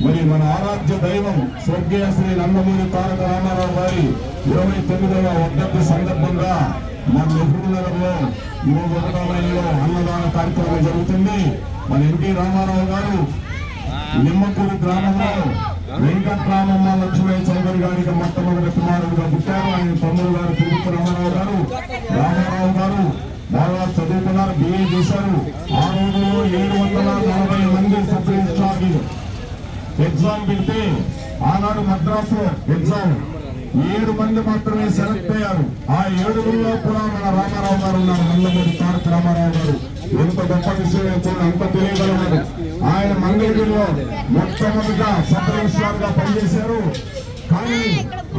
మరి మన ఆరాధ్య దైవం స్వర్గీయ శ్రీ నందమూరి తారక రామారావు గారి 29వ వర్ధంతి సందర్భంగా మన నెహ్రూ నగర్ లో ఈరోజు 1వ మైలులో అన్నదాన కార్యక్రమం జరుగుతుంది. మన ఎన్టీ రామారావు గారు నిమ్మకూరు గ్రామంలో వెంకట్రామమ్మ లక్ష్మయ్య చౌదరి గారికి మొట్టమొదటి కుమారుడుగా పుట్టారు. ఆయన తమ్ముడు గారు తిరుపతి రామారావు గారు బాగా చదువుకున్నారు, బిఏ చేశారు. ఆ రోజుల్లో 740 మంది సబ్ రిజిస్ట్రార్లు ఎగ్జామ్ పెడితే ఆనాడు మద్రాసు ఎగ్జామ్ 7 మంది మాత్రమే సెలెక్ట్ అయ్యారు. ఆ 7లో కూడా మన రామారావు గారు ఉన్నారు, నందమూరి తారక రామారావు గారు. ఎంత గొప్ప విషయం చూడండి, అంత తెలియగలవాడు. ఆయన మంగళగిరిలో మొట్టమొదటిగా సబ్ రిజిస్ట్రార్ గా పనిచేశారు. కానీ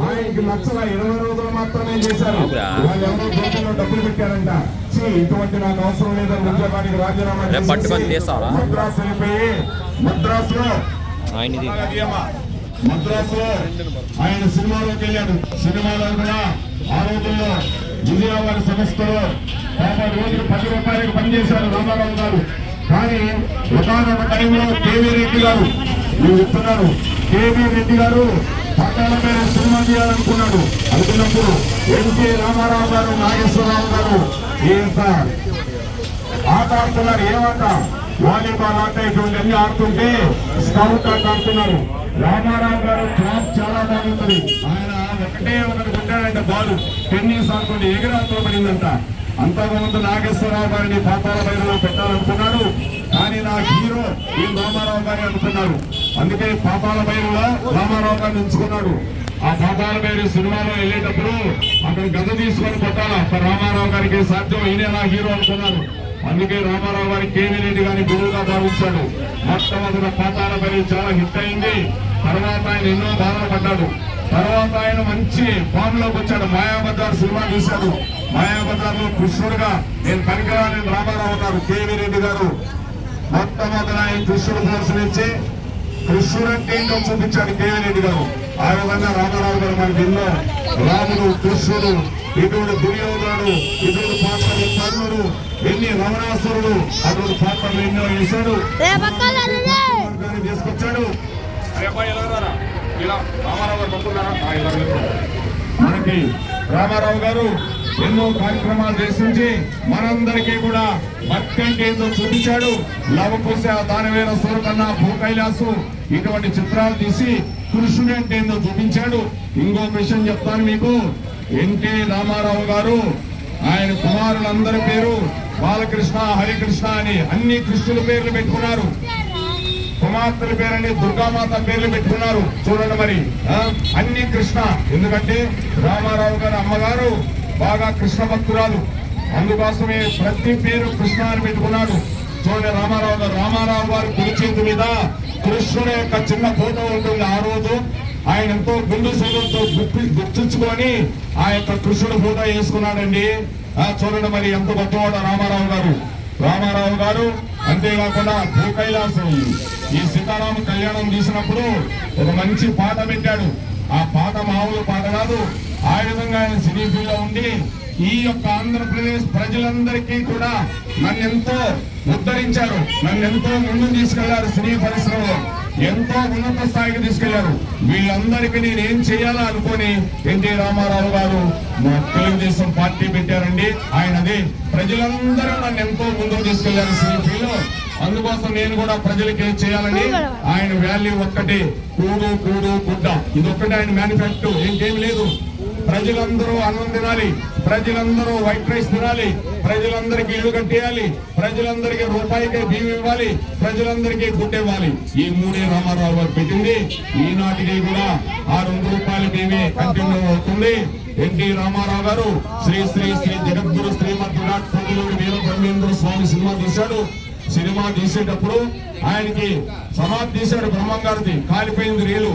ఆయనకి నచ్చల 20 రోజులు మాత్రమే చేశారు. వాళ్ళు ఎవరో దేశంలో డబ్బులు పెట్టారంట. ఇటువంటి నాకు అవసరం లేదని ఉద్యోగానికి రాజీనామా చేసి మద్రాసు వెళ్ళిపోయి మద్రాసులో ఆయన సినిమాలోకి వెళ్ళాడు. సినిమాలో కూడా ఆ రోజుల్లో విజయవాడ సంస్థలో 10 రూపాయలకు పనిచేశారు రామారావు గారు. కానీ ఒకనొక టైంలో కేవీ రెడ్డి గారు చెప్తున్నారు, కేవీ రెడ్డి గారు పట్టాల పేరు సినిమా చేయాలనుకున్నాడు. అనుకున్నప్పుడు ఎన్టీ రామారావు గారు నాగేశ్వరరావు గారు ఇంత ఆట ఆడుతున్నారు. ఏమాట వాలీబాల్ ఆట ఇటువంటి ఆడుతుంటే స్కౌట్ ఆట ఆడుతున్నారు. రామారావు గారు క్లాస్ చాలా బాగుంటుంది. ఆయన ఒకటి కొట్టాడంట, బాలు టెన్నిస్ ఆడుతుంటే ఎగిరాతో పడిందంట. అంతకుముందు నాగేశ్వరరావు గారిని పాతాల బయలులో పెట్టాలనుకున్నాడు. కానీ నా హీరో ఈ రామారావు గారి అనుకున్నాడు. అందుకే పాతాల బయలులో రామారావు గారిని ఉంచుకున్నాడు. ఆ పాతాల బయలు సినిమాలో వెళ్ళేటప్పుడు అక్కడ గద తీసుకొని కొట్టాల రామారావు గారికి సాధ్యం, ఈయనే నా హీరో అనుకున్నాడు. అందుకే రామారావు గారి కేవీ రెడ్డి గారిని గురువుగా భావించాడు. మొట్టమొదటి పాతాల బయలు చాలా హిట్ అయింది. తర్వాత ఆయన ఎన్నో బాధలు పడ్డాడు. తర్వాత ఆయన మంచి ఫామ్ లోకి వచ్చాడు. మాయాబజార్ సినిమా తీశాడు. మాయాబజార్ లో కృష్ణుడుగా నేను పనికిరాని రామారావు గారు కేవీ రెడ్డి గారు మొట్టమొదటి ఆయన కృష్ణుడు పోర్షన్ ఇచ్చి కృష్ణుడు అంటే ఏంటో చూపించాడు కేవీ రెడ్డి గారు. ఆ విధంగా రామారావు గారు మనకి ఎన్నో రాముడు, కృష్ణుడు, ఇటువంటి దుర్యోధనుడు, ఇటువంటి పాత్రలు కర్ణుడు, ఎన్ని రమణాసురుడు అటువంటి పాత్రలు ఎన్నో వేశాడు, తీసుకొచ్చాడు. మనకి రామారావు గారు ఎన్నో కార్యక్రమాలు చేసించి మనందరికీ కూడా భక్తి అంటే ఏదో చూపించాడు. లవకుశ, దానవీర, సూరకన్న, భూకైలాసు ఇటువంటి చిత్రాలు తీసి కృష్ణుడు అంటే ఏందో చూపించాడు. ఇంకొక విషయం చెప్తాను మీకు, ఎన్టీ రామారావు గారు ఆయన కుమారులందరి పేరు బాలకృష్ణ, హరికృష్ణ అని అన్ని కృష్ణుల పేర్లు పెట్టుకున్నారు. కుమార్తెల పేరని దుర్గామాత పేర్లు పెట్టుకున్నారు. చూడండి మరి అన్ని కృష్ణ. ఎందుకంటే రామారావు గారి అమ్మగారు బాగా కృష్ణ భక్తురాలు. అందుకోసమే ప్రతి పేరు కృష్ణ అని పెట్టుకున్నాడు. చూడండి రామారావు గారు కుడి చేతి మీద కృష్ణుడు యొక్క చిన్న ఫోటో ఉంటుంది. ఆ రోజు ఆయన ఎంతో గుండు సూర్యులతో గుర్తుంచుకొని ఆ యొక్క కృష్ణుడు ఫోటో వేసుకున్నాడండి. చూడండి మరి ఎంత గొప్పవాడు రామారావు గారు. అంతేకాకుండా భూకైలాసం ఈ సీతారామ కళ్యాణం తీసినప్పుడు ఒక మంచి పాట పెట్టాడు. ఆ పాట మామూలు పాట కాదు. ఆ విధంగా ఆయన సినీ ఫీల్డ్ లో ఉండి ఈ యొక్క ఆంధ్రప్రదేశ్ ప్రజలందరికీ కూడా నన్ను ఎంతో ఉద్ధరించారు, నన్ను ఎంతో ముందుకు తీసుకెళ్లారు. సినీ పరిశ్రమలో ఎంతో ఉన్నత స్థాయికి తీసుకెళ్లారు. వీళ్ళందరికీ నేనేం చేయాలా అనుకుని ఎన్టీ రామారావు గారు తెలుగుదేశం పార్టీ పెట్టారండి. ఆయనది ప్రజలందరూ నన్ను ఎంతో ముందుకు తీసుకెళ్లారు సినీ ఫీల్డ్ లో. అందుకోసం నేను కూడా ప్రజలకి ఏం చేయాలని ఆయన వాల్యూ ఒక్కటే, కూడు కూడు గుడ్డ. ఇదొక్కటే ఆయన మేనిఫెస్టో, ఇంకేమి లేదు. ప్రజలందరూ అన్నం తినాలి, ప్రజలందరూ వైట్ రైస్ తినాలి, ప్రజలందరికీ ఇల్లు కట్టేయాలి, ప్రజలందరికీ రూపాయికే బియ్యం ఇవ్వాలి, ప్రజలందరికీ గుడ్డ ఇవ్వాలి. ఈ 3 రామారావు గారు పెట్టింది. ఈనాటికి కూడా ఆ 2 రూపాయల బియ్యమే కంటిన్యూ అవుతుంది. ఎన్టీ రామారావు గారు శ్రీ శ్రీ శ్రీ జగద్గురు శ్రీమద్ విరాట్ పొంగులూరి వీర బ్రహ్మేంద్ర స్వామి సినిమా తీశాడు. సినిమా తీసేటప్పుడు ఆయనకి సమాధి తీశాడు. బ్రహ్మంగారిది కాలిపోయింది, రియల్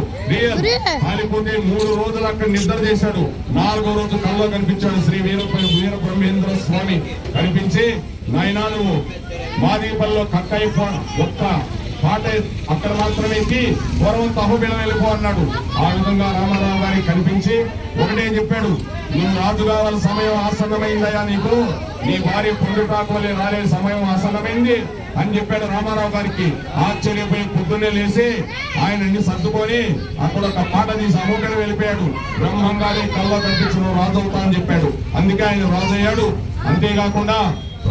కాలిపోతే 3 రోజులు అక్కడ నిద్ర చేశాడు. 4వ రోజు కల్లో కనిపించాడు శ్రీ వీర బ్రహ్మేంద్ర స్వామి. కనిపించి నాయనా నువ్వు మాదీపల్లో కట్టయిపో ఒక్క పాట అక్కడ మాత్రమే పూర్వం తహుబిలం వెళ్ళిపో అన్నాడు. ఆ విధంగా రామారావు గారికి కనిపించి ఒకటే చెప్పాడు, నువ్వు రాజు కావాల సమయం ఆసన్నమైందయా, నీకు నీ భార్య పొందుటాకోలే రాలే సమయం ఆసన్నమైంది, అని చెప్పాడు రామారావు గారికి. ఆశ్చర్యపోయి పొద్దున్నే లేచి ఆయన అన్ని సర్దుకొని అక్కడ ఒక పాట తీసి అమూకని వెళ్ళిపోయాడు. బ్రహ్మంగారి కళ్ళ కనిపించిన రాజవుతా అని చెప్పాడు. అందుకే ఆయన రాజయ్యాడు. అంతేకాకుండా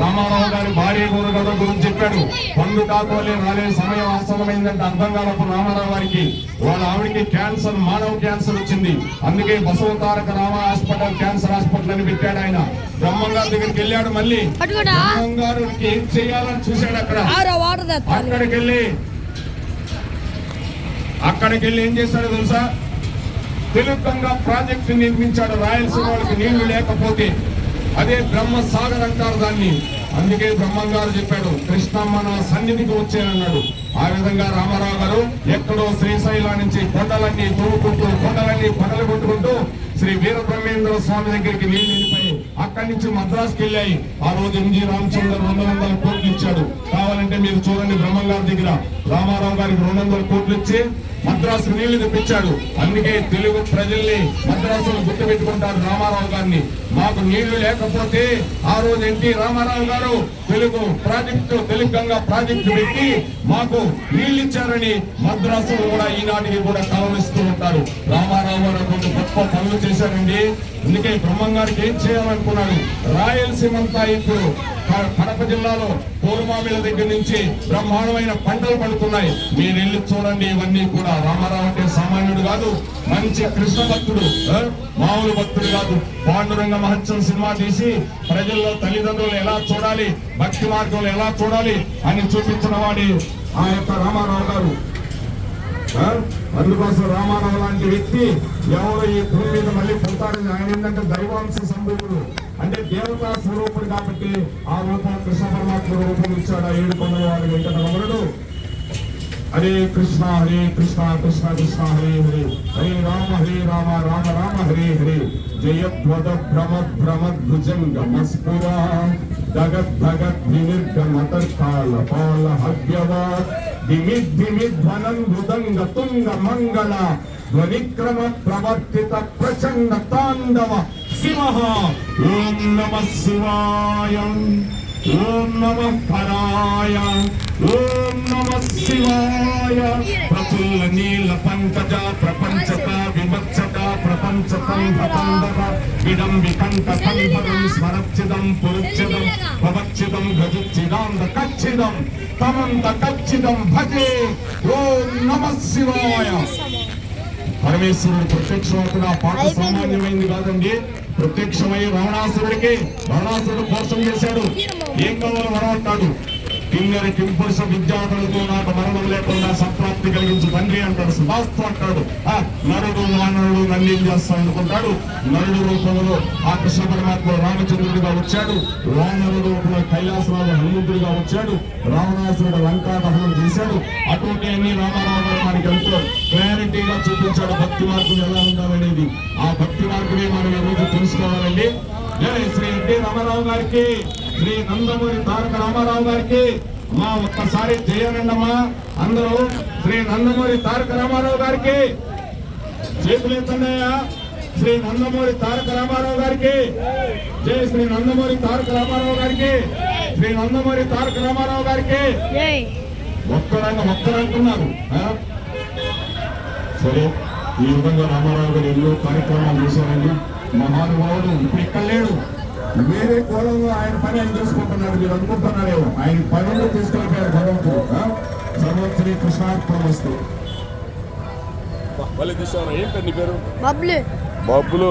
రామారావు గారి భార్య గౌరవ గురించి చెప్పాడు. పండు కాకోలే రాలే సమయం ఆసన్నమైందంటే అర్థం కానప్పుడు రామారావు గారికి వాళ్ళ ఆవిడికి క్యాన్సర్, మానవ క్యాన్సర్ వచ్చింది. అందుకే Basavataraka Rama hospital cancer hospital అని పెట్టాడు ఆయన. బ్రహ్మంగారి దగ్గరికి వెళ్ళాడు. మళ్ళీ బ్రహ్మంగారికి ఏం చేయాలని చూశాడు. అక్కడికి వెళ్ళి ఏం చేశాడో తెలుసా? తెలుగంగా ప్రాజెక్టు నిర్మించాడు. రాయలసీమ వాళ్ళకి నీళ్లు లేకపోతే అదే బ్రహ్మ సాగర్ అంటారు దాన్ని. అందుకే బ్రహ్మంగారు చెప్పాడు, కృష్ణమ్మ నా సన్నిధికి వచ్చానన్నాడు. ఆ విధంగా రామారావు గారు ఎక్కడో శ్రీశైలం నుంచి కొండలన్నీ తోడుకుంటూ కొండలన్నీ పగలు కొట్టుకుంటూ శ్రీ వీరబ్రహ్మేంద్ర స్వామి దగ్గరికి నీళ్లు వెళ్ళిపోయి అక్కడి నుంచి మద్రాసుకి వెళ్ళాయి. ఆ రోజు ఎంజి రామచంద్ర 200 కోట్లు ఇచ్చాడు. కావాలంటే మీరు చూడండి, బ్రహ్మంగారి దగ్గర రామారావు గారికి 200 కోట్లు ఇచ్చి మద్రాసు నీళ్లు తెప్పించాడు. అందుకే తెలుగు ప్రజల్ని మద్రాసులో గుర్తు పెట్టుకుంటారు రామారావు గారిని. మాకు నీళ్లు లేకపోతే ఆ రోజు ఎన్టీ రామారావు గారు తెలుగు ప్రాజెక్టు, తెలుగంగా ప్రాజెక్టు పెట్టి మాకు నీళ్లు ఇచ్చారని మద్రాసులో కూడా ఈనాటికి కూడా కలవరిస్తూ ఉంటారు. రామారావు గారు కొన్ని గొప్ప పనులు చేశారండి. అందుకే బ్రహ్మంగారికి ఏం చేయాలనుకున్నాడు? రాయలసీమంతా ఇప్పుడు కడప జిల్లాలో పూర్వమామిల దగ్గర నుంచి బ్రహ్మాండమైన పంటలు పండుతున్నాయి. మీరు వెళ్ళి చూడండి. ఇవన్నీ కూడా రామారావు అంటే సామాన్యుడు కాదు, మంచి కృష్ణ భక్తుడు, మామూలు భక్తుడు కాదు. పాండురంగ మహత్యం సినిమా తీసి ప్రజల్లో తల్లిదండ్రులు ఎలా చూడాలి, భక్తి మార్గంలో ఎలా చూడాలి అని చూపించిన వాడి ఆ యొక్క రామారావు గారు. అందుకోసం రామారావు లాంటి వ్యక్తి ఎవరు ఈ భూమి మీద మళ్ళీ పుడతారని ఆయన ఏంటంటే దైవాంశ సంభూతుడు, అంటే దేవతా స్వరూపుడు. కాబట్టి ఆ రూపం కృష్ణ పరమాత్మ రూపం ఇచ్చాడు. ఆ 7 కొండల వాడు వెంకటరమణుడు. హరే కృష్ణ కృష్ణ కృష్ణ హరే హరే, హరే రామ రామ రామ హరే హరే. జయధ్వద భ్రమద్భుజంగ మస్పురా జగద్భగత్ వినిర్గమతర్కాల పాల హవ్యవాత్ ధిమిధ్వనం మృదంగ తుంగ మంగళ ధ్వనిక్రమ ప్రవర్తిత ప్రచండ తాండవ శివ. ఓం నమః శివాయ, ఓం నమః పరాయ, ఓం నమః శివాయ. ప్రఫుల్ల నీల పంకజ ప్రపంచత విమర్శత ప్రపంచతం భకందర విడంబికంఠ కంఠరం స్మరచ్చిదం పురుచ్చిదం భవచ్చిదం గజుచ్చిదాంత కచ్చిదం తమంత కచ్చిదం భజే. ఓం నమః శివాయ. పరమేశ్వరుడు ప్రత్యక్షమవుతున్న ఆ పాట సామాన్యమైంది కాదండి. ప్రత్యక్షమై రావణాసురుడు మోసం చేశాడు. ఏం కావాలో వరమంటాడు. కిన్నెర కింపురుష విద్యార్థులతో నాకు మరణం లేకుండా సంప్రాప్తి కలిగించు తండ్రి అంటాడు. సుధాస్తు అంటాడు. నరుడు మానవుడు నన్ను ఏం చేస్తా అనుకుంటాడు. నరుడు రూపంలో ఆ కృష్ణ పరమాత్మ రామచంద్రుడిగా వచ్చాడు. వానరుడు రూపంలో కైలాసరావు హనుమంతుడిగా వచ్చాడు. రావణాసురుడు లంకా దహనం చేశాడు. అటువంటి అన్ని రామారావు గారు మనకి ఎంతో క్లారిటీగా చూపించాడు భక్తి మార్గం ఎలా ఉండాలనేది. ఆ భక్తి మార్గమే మనం ఈ రోజు తెలుసుకోవాలండి. జై శ్రీ ఎన్టీ రామారావు గారికి, శ్రీ నందమూరి తారక రామారావు గారికి మా ఒక్కసారి జయనండమ్మా. అందరూ శ్రీ నందమూరి తారక రామారావు గారికి చేతులు ఎత్తన్నయ్యా. శ్రీ నందమూరి తారక రామారావు గారికి జై. శ్రీ నందమూరి తారక రామారావు గారికి, శ్రీ నందమూరి తారక రామారావు గారికి ఒక్కరంటున్నారు. సరే, ఈ విధంగా రామారావు గారు ఎన్నో కార్యక్రమాలు చేశారండి. మహానుభావుడు ఇప్పుడు ఇక్కడ లేడు, వేరే కోణంలో ఆయన పని ఆయన చేసుకుంటున్నాడు. మీరు అనుకుంటున్నారేమో ఆయన పనులు తీసుకెళ్ళిపోయారు భగవంతుడు. సర్వశ్రీ కృష్ణార్పణమస్తు. బబ్బులు